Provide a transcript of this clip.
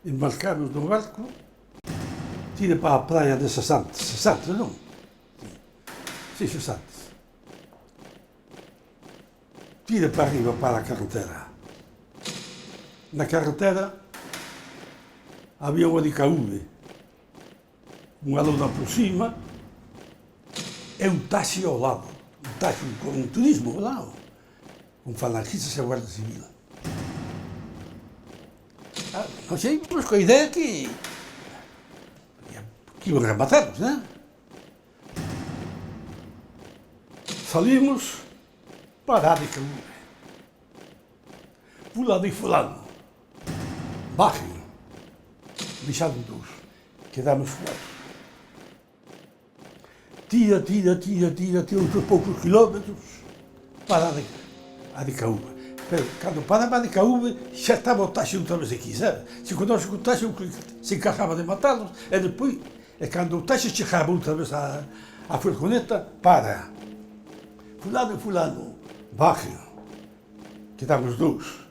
embarcamos no barco, tira para a praia de Sasantes. Sasantes, non? Sí, Sasantes. Tira para arriba para a carretera. Na carretera había unha DKV, unha lona por cima e un taxi ao lado. Un taxi con un turismo ao lado, con falangistas e Guardia Civil. Nós íamos coa idea que iban a matarnos, né? Salimos para a DKV. Fulano e fulano, baixen, deixaron dous, quedamos cuatro. Tira outros poucos kilómetros para a DKV. Pero cando paraba a DKV xa estaba o taxi outra vez aquí, sabe? Se connosco o taxi se encargaba de matarnos e depois, cando o taxi chegaba outra vez a furgoneta, para. Fulano e fulano, baixen, quedamos dous.